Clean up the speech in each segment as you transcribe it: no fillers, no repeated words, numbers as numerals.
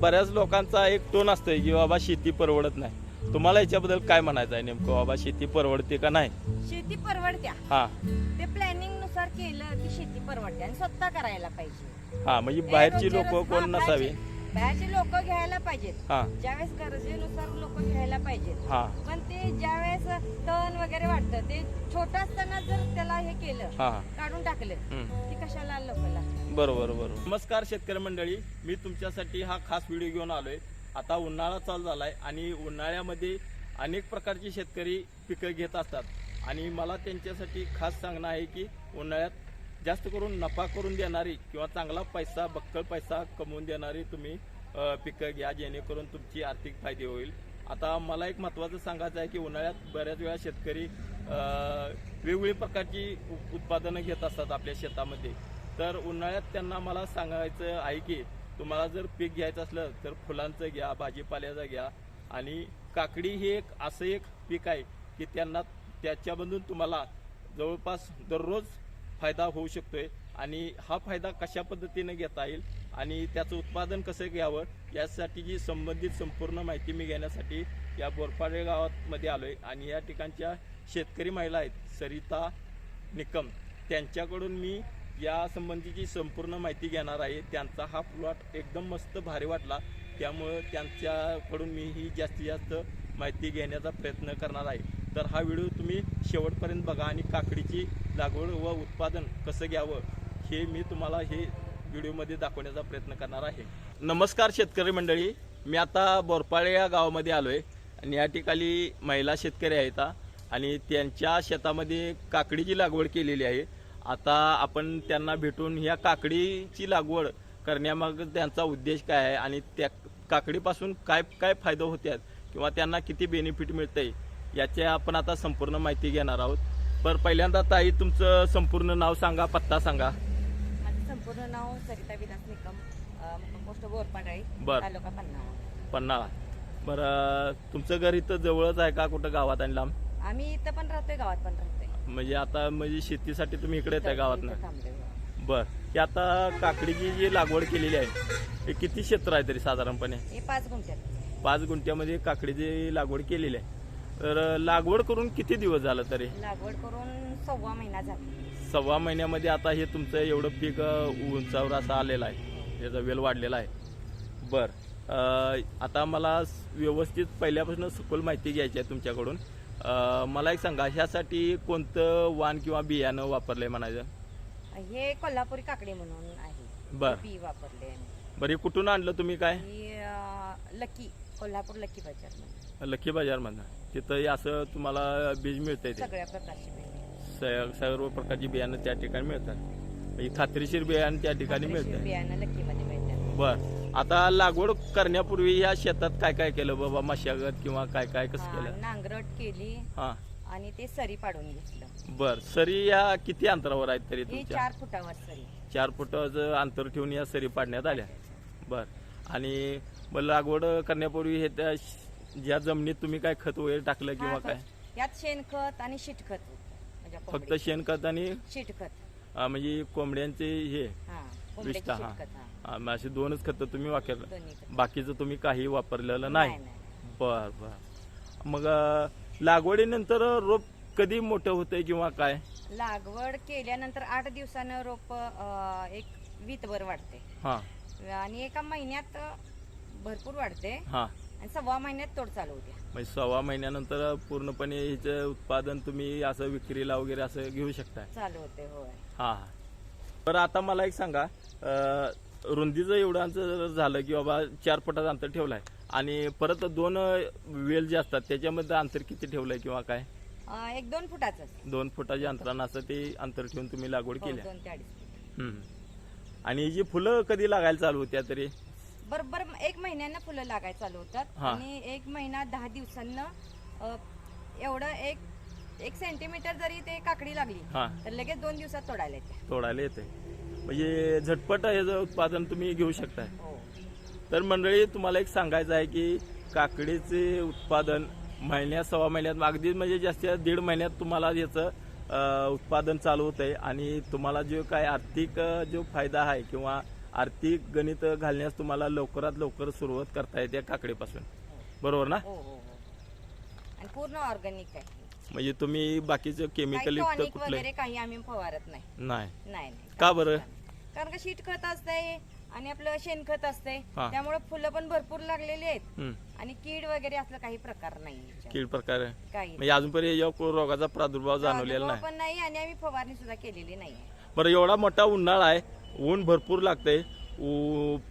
बऱ्याच लोकांचा एक टोन असतोय की बाबा शेती परवडत नाही, तुम्हाला याच्याबद्दल काय म्हणायचं आहे नेमकं? बाबा शेती परवडते का नाही? शेती परवडत्या, हा ते प्लॅनिंग नुसार केलं की शेती परवडते आणि स्वतः करायला पाहिजे. हा, म्हणजे बाहेरची रोजच्या लोक रोज- कोण हा, नसावी. बाहेरचे लोक घ्यायला पाहिजेत. हा ज्यावेळेस गरजेनुसार लोक घ्यायला पाहिजेत. हा पण ते ज्यावेळेस तण वगैरे वाटतं ते छोटं असताना जर त्याला हे केलं, हा काढून टाकलं, हम्म. की कशाला लोकांना. बरोबर बरोबर. नमस्कार शेतकरी मंडळी, मी तुमच्यासाठी हा खास व्हिडिओ घेऊन आलोय. आता उन्हाळा चालू झालाय आणि उन्हाळ्यामध्ये अनेक प्रकारचे शेतकरी पिकं घेत असतात आणि मला त्यांच्यासाठी खास सांगणं आहे की उन्हाळ्यात जास्त करून नफा करून देणारी किंवा चांगला पैसा, बक्कळ पैसा कमवून देणारी तुम्ही पिकं घ्या, जेणेकरून तुमची आर्थिक फायदे होईल. आता मला एक महत्त्वाचं सांगायचं आहे की उन्हाळ्यात बऱ्याच वेळा शेतकरी वेगवेगळी प्रकारची उत्पादनं घेत असतात आपल्या शेतामध्ये. तर उन्हाळ्यात त्यांना मला सांगायचं आहे की तुम्हाला जर पीक घ्यायचं असलं तर फुलांचं घ्या, भाजीपाल्याचं घ्या. आणि काकडी हे एक असं एक पीक आहे की त्यांना त्याच्यामधून तुम्हाला जवळपास दररोज फायदा होऊ शकतोय. आणि हा फायदा कशा पद्धतीने घेता येईल आणि त्याचं उत्पादन कसं घ्यावं यासाठीची संबंधित संपूर्ण माहिती मी घेण्यासाठी या बोरपाडे गावामध्ये आलोय. आणि या ठिकाणच्या शेतकरी महिला आहेत सरिता निकम, त्यांच्याकडून मी या संबंधीची संपूर्ण माहिती घेणार आहे. त्यांचा हा प्लॉट एकदम मस्त भारी वाटला, त्यामुळं त्यांच्याकडून मी ही जास्तीत जास्त माहिती घेण्याचा प्रयत्न करणार आहे. तर हा व्हिडिओ तुम्ही शेवटपर्यंत बघा आणि काकडीची लागवड व उत्पादन कसं घ्यावं हे मी तुम्हाला हे व्हिडिओमध्ये दाखवण्याचा प्रयत्न करणार आहे. नमस्कार शेतकरी मंडळी, मी आता बोरपाडे या गावामध्ये आलोय आणि या ठिकाणी महिला शेतकरी आहेत आणि त्यांच्या शेतामध्ये काकडीची लागवड केलेली आहे. आता आपण त्यांना भेटून ह्या काकडीची लागवड करण्यामागे त्यांचा उद्देश काय आहे आणि त्या काकडीपासून काय काय फायदा होतात किंवा त्यांना किती बेनिफिट मिळतंय याच्या आपण आता संपूर्ण माहिती घेणार आहोत. पण पहिल्यांदा ताई तुमचं संपूर्ण नाव सांगा, पत्ता सांगा. माझं संपूर्ण नाव सरिता विलास निकम, पोस्ट बोरपाडे, बर. तालुका पन्हाळा. पन्हाळा. बरं, तुमचं घर इथं जवळच आहे का कुठं गावात आणि लांब? आम्ही इथं पण राहतोय, गावात पण राहतोय. म्हणजे आता म्हणजे शेतीसाठी तुम्ही इकडे येताय गावात ना? इथं थांबलोय. बर. की आता काकडीची जी लागवड केलेली आहे हे किती क्षेत्र आहे तरी साधारणपणे? हे 5 गुंठ्यात. 5 गुंठ्यामध्ये काकडीची लागवड केलेली आहे. तर लागवड करून किती दिवस झालं तरी? लागवड करून 1.25 महिना झाला. 1.25 महिन्यामध्ये आता हे तुमचं एवढं पीक उंचावर असं आलेलं आहे, याचा वेल वाढलेला आहे. बर. आता मला व्यवस्थित पहिल्यापासून सखोल माहिती घ्यायची आहे तुमच्याकडून. मला एक सांगा, ह्यासाठी कोणतं वाण किंवा बियाणं वापरलंय म्हणायचं? हे कोल्हापुरी काकडी म्हणून आहे. बर. बी वापरले. बरं, हे कुठून आणलं तुम्ही? काय लकी, कोल्हापूर लकी बाजार मध्ये. लकी बाजारमधनं? तिथं हे असं तुम्हाला बीज मिळतंय ते? सगळ्या प्रकारचे बियाणे. सर्व प्रकारची बियाणं त्या ठिकाणी मिळतात, म्हणजे खात्रीशीर बियाणं त्या ठिकाणी मिळतात. बियाणं लकी मध्ये मिळतात. बर. आता लागवड करण्यापूर्वी या शेतात काय काय केलं बाबा? मशागत किंवा काय काय कसं केलं? नांगरट केली हा. आणि ते सरी पाडून घेतलं. बर. सरी या किती अंतरावर आहेत तरी हे तुमच्या? 4 फुटावर सरी. 4 फुटाचं अंतर ठेवून या सरी पाडण्यात आल्या. बर. आणि मग लागवड करण्यापूर्वी हे त्या ज्या जमिनीत तुम्ही काय खत वगैरे टाकलं किंवा काय? यात शेणखत आणि शेणखत. म्हणजे फक्त शेणखत आणि शेणखत, म्हणजे कोंबड्यांचे हे कोंबड्याची विष्ठा. हा. शेणखत. हा, मग असे 2च खतं तुम्ही वापरलं, दोन्ही खत. बाकीचं तुम्ही काही वापरलेलं नाही? नाही. बर बर. मग लागवडीनंतर रोप कधी मोठं होतंय किंवा काय? लागवड केल्यानंतर 8 दिवसानं रोप एक वीतभर वाढते. हा. आणि एका महिन्यात भरपूर वाढते हा. आणि 1.25 महिन्यात तोड चालू होते. म्हणजे 1.25 महिन्यानंतर पूर्णपणे हिचं उत्पादन तुम्ही असं विक्रीला वगैरे असं घेऊ शकताय? चालू होते. होय. हा. बरं, आता मला एक सांगा, रुंदीचं एवढं अंतर झालं की बाबा 4 फुटाचं अंतर ठेवलंय आणि परत 2 वेल जे असतात त्याच्यामध्ये अंतर किती ठेवलंय किंवा काय? 1-2 फुटाचं. 2 फुटाच्या अंतरानं असं ते अंतर ठेवून तुम्ही लागवड केली? 2 ते 2.5 फूट. आणि जी फुलं कधी लागायला चालू होत्या तरी? बरोबर 1 महिन्यानं फुलं लागायला चालू होतात. हा. आणि 1 महिना 10 दिवसांना एवढं 1 सेंटीमीटर जरी ते काकडी लागली हा. तर लगेच 2 दिवसात तोडायला येते. तोडायला येते, म्हणजे झटपट ह्याचं उत्पादन तुम्ही घेऊ शकताय. हो. तर मंडळी, तुम्हाला एक सांगायचं आहे की काकडीचे उत्पादन महिन्यात 1.25 महिन्यात, अगदी म्हणजे जास्तीत 1.5 महिन्यात तुम्हाला याचं उत्पादन चालू होत आहे. आणि तुम्हाला जो काय आर्थिक जो फायदा आहे किंवा आर्थिक गणित घालण्यास तुम्हाला लवकरात लवकर सुरुवात करता येते काकडीपासून, बरोबर ना? हो हो हो. आणि पूर्ण ऑर्गॅनिक आहे. म्हणजे तुम्ही बाकीचं केमिकल युक्त टॉनिक कुठलं वगैरे काही आम्ही फवारत नाही. नाही? नाही. का बरं? कारण का शीट खत असतंय आणि आपलं शेणखत असतंय, हा. त्यामुळे फुलं पण भरपूर लागलेली आहेत हम्म. आणि कीड वगैरे असलं काही प्रकार नाही याच्यात. कीड प्रकार आहे. काही म्हणजे अजूनपर्यंत या रोगाचा प्रादुर्भाव जाणवलेला नाही. पण नाही आणि आम्ही फवारणी सुद्धा केलेली नाही. बरं, एवढा मोठा उन्हाळा आहे, ऊन भरपूर लागतंय,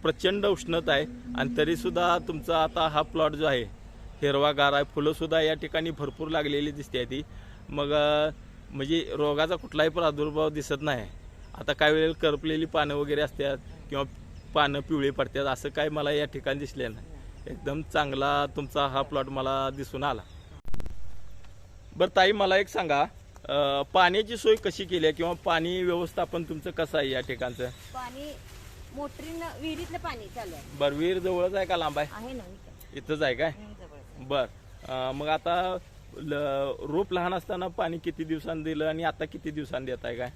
प्रचंड उष्णता आहे, आणि तरी सुद्धा तुमचा आता हा प्लॉट जो आहे हिरवागार आहे, फुलं सुद्धा या ठिकाणी भरपूर लागलेली दिसते ती. मग म्हणजे रोगाचा कुठलाही प्रादुर्भाव दिसत नाही. आता काही वेळेला करपलेली पानं वगैरे असतात किंवा पानं पिवळी पडतात, असं काय मला या ठिकाणी दिसले नाही. एकदम चांगला तुमचा हा प्लॉट मला दिसून आला. बरं ताई, मला एक सांगा, पाण्याची सोय कशी केली आहे किंवा पाणी व्यवस्थापन तुमचं कसं आहे या ठिकाणचं? पाणी मोटरीनं विहिरीतलं पाणी चालू आहे. बरं, विहीर जवळच आहे का लांब आहे? आहे ना इथं. इथंच आहे काय? जवळ. बर, मग आता रोप लहान असताना पाणी किती दिवसांनी दिलं आणि आता किती दिवसांनी देत आहे काय?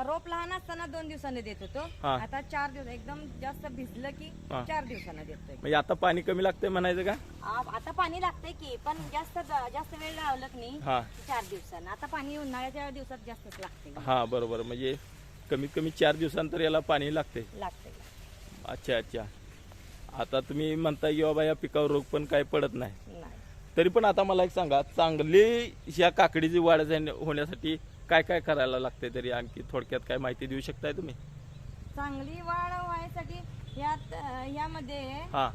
रोप लहान असताना 2 दिवसांनी देत होतो. हा. आता 4 दिवस एकदम जास्त भिजलं की हा. 4 दिवसांना देतोय. म्हणजे आता पाणी कमी लागतंय म्हणायचं का? आता पाणी लागतंय की, पण जास्त वेळ लावलं की नाही हा 4 दिवसांना. आता पाणी उन्हाळ्याच्या दिवसात जास्तच लागते. हा बरोबर, म्हणजे कमीत कमी 4 दिवसांतर याला पाणी लागते. अच्छा अच्छा. आता तुम्ही म्हणता की बाबा या पिकावर रोग पण काही पडत नाही, तरी पण आता मला एक सांगा, चांगली ह्या काकडीची वाढ होण्यासाठी काय काय करायला लागते, तरी आणखी थोडक्यात काय माहिती देऊ शकताय तुम्ही? चांगली वाढ व्हायसाठी यामध्ये हा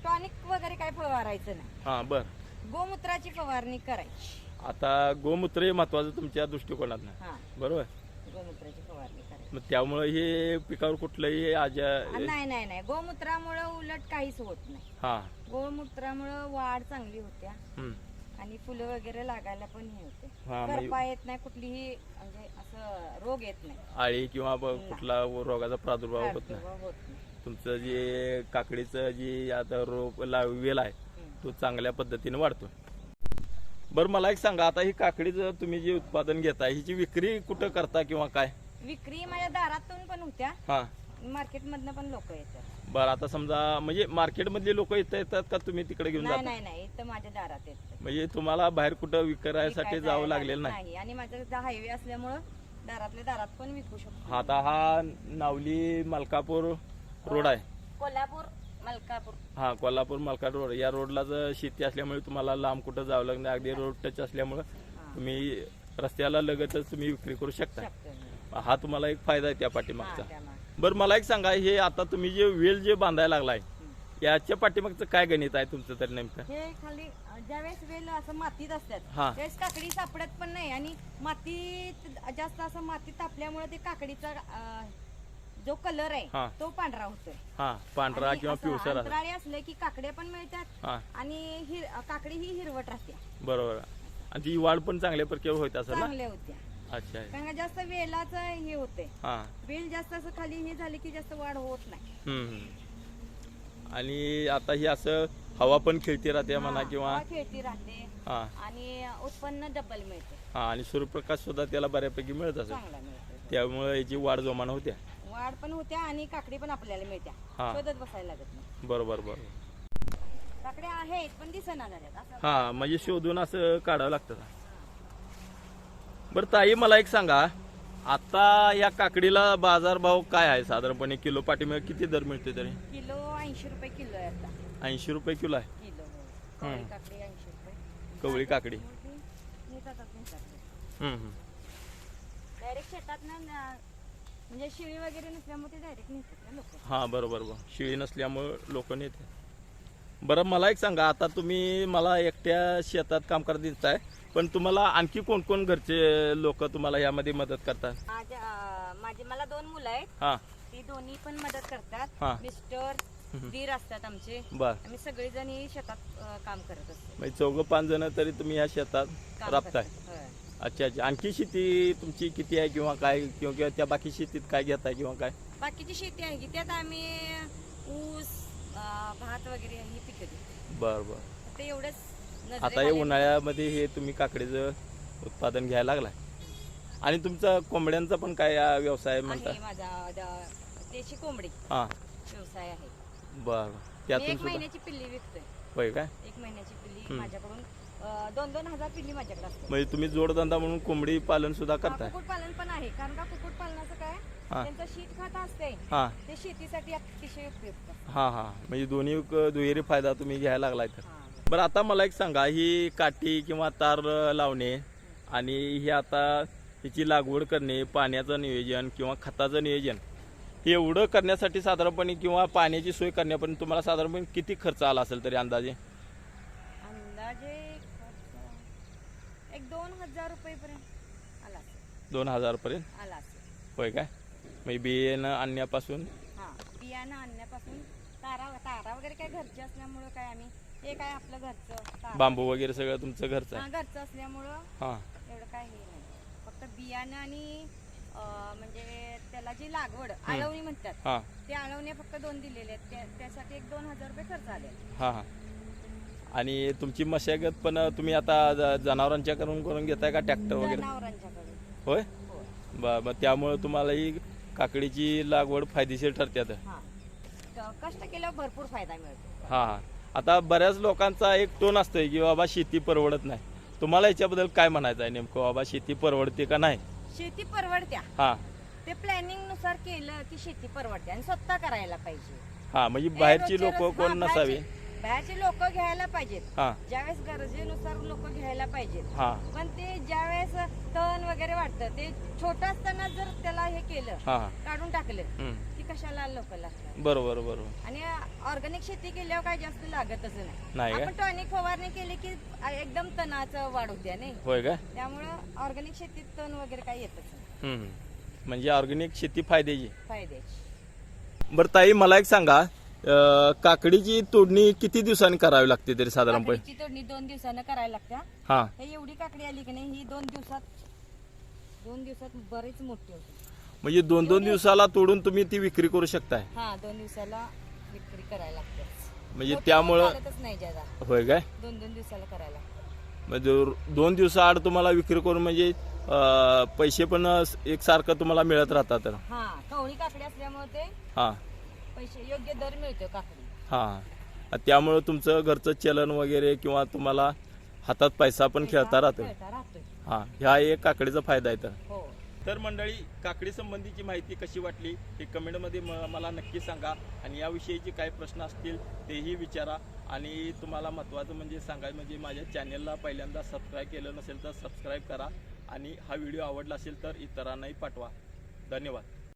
टॉनिक वगैरे काय फवारायचं नाही. हा बर. गोमूत्राची फवारणी करायची. आता गोमूत्र हे महत्वाचं तुमच्या दृष्टिकोनात, हा, बरोबर? गोमूत्राची फवारणी करायची. मग त्यामुळे हे पिकावर कुठलंही नाही, गोमूत्रामुळे उलट काहीच होत नाही. हा, गोमूत्रामुळे वाढ चांगली होत्या हम्म. आणि फुलं वगैरे लागायला पण हे होते. हा, म्हणजे करपा येत नाही, कुठलीही म्हणजे असं रोग येत नाही, आळी किंवा कुठला रोगाचा प्रादुर्भाव होत नाही. प्रादुर्भाव होत नाही. तुमचं जे काकडीचं जी आता रोप वेल आहे तो चांगल्या पद्धतीने वाढतो. बरं, मला एक सांगा, आता ही काकडीचं तुम्ही जे उत्पादन घेताय हिची विक्री कुठं करता किंवा काय? विक्री माझ्या दारातून पण होत्या, हा, मार्केट मधनं पण लोक येतात. बरं, आता समजा म्हणजे मार्केट मधले लोक येतात का तुम्ही तिकडे घेऊन जाता? नाही, इथं माझ्या दारात येतात. म्हणजे तुम्हाला बाहेर कुठं विकायसाठी जावं लागलेलं नाही? आणि माझा हायवे असल्यामुळं दारातल्या दारात पण विकू शकतो. आता हा नावली मलकापूर रोड आहे, कोल्हापूर मलकापूर. हा, कोल्हापूर मलकापूर रोड. या रोडला जर शेती असल्यामुळे तुम्हाला लांब कुठं जावं लागत नाही, अगदी रोड टच असल्यामुळे तुम्ही रस्त्याला लगतच तुम्ही विक्री करू शकता. हा तुम्हाला एक फायदा आहे त्या पाठीमागचा. बरं, मला एक सांगा, हे आता तुम्ही जे वेल जे बांधायला लागलाय याच्या पाठीमागचं काय गणित आहे तुमचं तरी नेमकं? हे खाली ज्यावेळेस वेल असं मातीत असतात हा, त्यावेळेस काकडी सापडत पण नाही आणि मातीत जास्त असं मातीत तापल्यामुळे ते काकडीचा जो कलर आहे हा, तो पांढरा होतोय. हा, पांढरा आणि किंवा असं पिवळसर असं. अंतराळी असले की काकड्या पण मिळतात हा, आणि काकडी ही हिरवट राहते. बरोबर. आणि ती वाढ पण चांगल्या प्रकारे होत असेल ना? चांगल्या होत्या. अच्छा. कारण का जास्त वेलाच हे होते, हा, वेल जास्त असं खाली हे झाले की जास्त वाढ होत नाही. आणि आता ही असं हवा पण खेळती राहते म्हणा किंवा हवा खेळती राहते. हा, आणि उत्पन्न डबल मिळते. हा, आणि सूर्यप्रकाश सुद्धा त्याला बऱ्यापैकी मिळत असेल, चांगला मिळते. त्यामुळे याची वाढ जोमानं होत्या. वाढ पण होत्या आणि काकडी पण आपल्याला मिळत्या. हा, शोधत बसायला लागत नाही. बरोबर. काकड्या आहेत पण दिसना झाल्यात असं. हा, म्हणजे शोधून असं काढावं लागतं. बरं ताई, मला एक सांगा, आता या काकडीला बाजारभाव काय आहे साधारणपणे? किलो पाठीमागे किती दर मिळते तरी? किलो 80 रुपये किलो आहे आता. 80 रुपये किलो आहे किलो. कवळी काकडी 80 रुपये. कवळी काकडी. डायरेक्ट शेतात ना, म्हणजे शिळी वगैरे नसल्यामुळे ते डायरेक्ट नेतात लोक. हा, बरोबर. शिळी नसल्यामुळे लोक नेते. बरं, मला एक सांगा, आता तुम्ही मला एकट्या शेतात काम करत दिसताय, पण तुम्हाला आणखी कोण कोण घरचे लोक तुम्हाला यामध्ये मदत करतात? मला 2 मुलं आहेत. हा, ती दोन्ही पण मदत करतात. हा. मिस्टर दीर असतात आमचे. बर. आम्ही सगळेजण शेतात काम करत असतो. म्हणजे 4-5 जण तरी तुम्ही या शेतात राबताय? होय. अच्छा अच्छा. आणखी शेती तुमची किती आहे किंवा काय, किंवा त्या बाकी शेतीत काय घेताय किंवा काय? बाकीची शेती आहे की त्यात आम्ही ऊस, भात वगैरे ही पिकं घेतो. बर बर. ते एवढंच. आता या उन्हाळ्यामध्ये हे तुम्ही काकडीचं उत्पादन घ्यायला लागलाय, आणि तुमचा कोंबड्यांचा पण काय व्यवसाय म्हणता? माझा देशी कोंबडी हा व्यवसाय आहे. बर मी त्यातून 1 सुद्धा महिन्याची पिल्ली विकतोय. होय काय 1 महिन्याची पिल्ली माझ्याकडून 2-2 हजार पिल्ली माझ्याकडे असतात. म्हणजे तुम्ही जोडधंदा म्हणून कोंबडी पालन सुद्धा करताय. कुक्कुटपालन पण आहे, कारण का कुक्कुटपालनाचं काय हा. त्यांचं शीत खात असते हा ते शेतीसाठी अतिशय उपयुक्त. हा हा म्हणजे दोन्ही दुहेरी फायदा तुम्ही घ्यायला लागलाय तर. हा. बरं आता मला एक सांगा, ही काठी किंवा तार लावणे आणि ही आता हिची लागवड करणे, पाण्याचं नियोजन किंवा खताचं नियोजन हे एवढं करण्यासाठी साधारणपणे किंवा पाण्याची सोय करण्यापर्यंत तुम्हाला साधारणपणे किती खर्च आला असेल तरी अंदाजे? अंदाजे एक 2,000 रुपयेपर्यंत आला असेल. 2,000 पर्यंत आला असेल. होय काय? म्हणजे बियाणं आणण्यापासून हा, बियाणं आणण्यापासून तारा वगैरे काय घरचे असल्यामुळं काय आम्ही हे काय आपलं घरचं तारा बांबू वगैरे सगळं तुमचं घरचं आहे? घरचं असल्यामुळं हां एवढं काय हे नाही. फक्त बियाणं आणि म्हणजे त्याला जी लागवड आळवणी म्हणतात हां ते आळवणे फक्त 2 दिलेले आहेत. त्यासाठी एक 2,000 रुपये खर्च आले. हां हां. आणि तुमची मशागत पण तुम्ही आता जनावरांच्या करून घेताय का ट्रॅक्टर वगैरे? जनावरांच्याकडून. होय. हो. मग त्यामुळे तुम्हाला ही काकडीची लागवड फायदेशीर ठरते आता. हा, कष्ट केल्यावर भरपूर फायदा मिळतो. हां हां. आता बऱ्याच लोकांचा एक टोन असतोय की बाबा शेती परवडत नाही. तुम्हाला याच्याबद्दल काय म्हणायचं आहे नेमकं, बाबा शेती परवडते का नाही? शेती परवडत्या, हां ते प्लॅनिंग नुसार केलं की शेती परवडते आणि स्वतः करायला पाहिजे. हां म्हणजे बाहेरची रोजच्या लोक रोज- कोण हा, नसावी. बाहेरचे लोक घ्यायला पाहिजेत. हां ज्यावेळेस गरजेनुसार लोक घ्यायला पाहिजेत. हां पण ते ज्यावेळेस तण वगैरे वाटतं ते छोटं असताना जर त्याला हे केलं, हां हां. काढून टाकलं हम्म. की कशाला लोक लागतात. बरोबर बरोबर. आणि ऑर्गॅनिक शेती केल्यावर काय जास्त लागतच नाही नाही. काय? आपण टॉनिक फवारणी केली की एकदम तणाचं वाढ होत्या नाही. होय काय? त्यामुळं ऑर्गॅनिक शेतीत तण वगैरे काही येतच नाही. हम्म. म्हणजे ऑर्गॅनिक शेती फायद्याची. फायद्याची. बरं ताई मला एक सांगा, काकडीची तोडणी किती दिवसांनी करावी लागते तरी साधारणपणे? काकडीची तोडणी 2 दिवसानं करायला लागत्या. हां हे एवढी काकडी आली की नाही ही 2 दिवसात बरीच मोठी होती. म्हणजे 2-2 दिवसाला तोडून तुम्ही ती विक्री करू शकताय? हा, 2 दिवसाला विक्री करायला लागते. म्हणजे त्यामुळं नाही ज्यादा. होय काय? 2-2 दिवसाला करायला लागते. म्हणजे 2 दिवसाआड तुम्हाला विक्री करून म्हणजे पैसे पण एकसारखं तुम्हाला मिळत राहतात. हा, कवळी काकडी असल्यामुळे ते हां पैसे योग्य दर मिळतो काकडी. हां. त्यामुळं तुमचं घरचं चलन वगैरे किंवा तुम्हाला हातात पैसा पण खेळता राहतो. राहतोय. हां, ह्या एक काकडीचा फायदा आहे तर. हो. तर मंडळी, काकडी संबंधीची माहिती कशी वाटली हे कमेंटमध्ये मला नक्की सांगा. आणि याविषयीचे काही प्रश्न असतील तेही विचारा. आणि तुम्हाला महत्त्वाचं म्हणजे सांगायचं म्हणजे माझ्या चॅनलला पहिल्यांदा सबस्क्राईब केलं नसेल तर सबस्क्राईब करा. आणि हा व्हिडिओ आवडला असेल तर इतरांनाही पाठवा. धन्यवाद.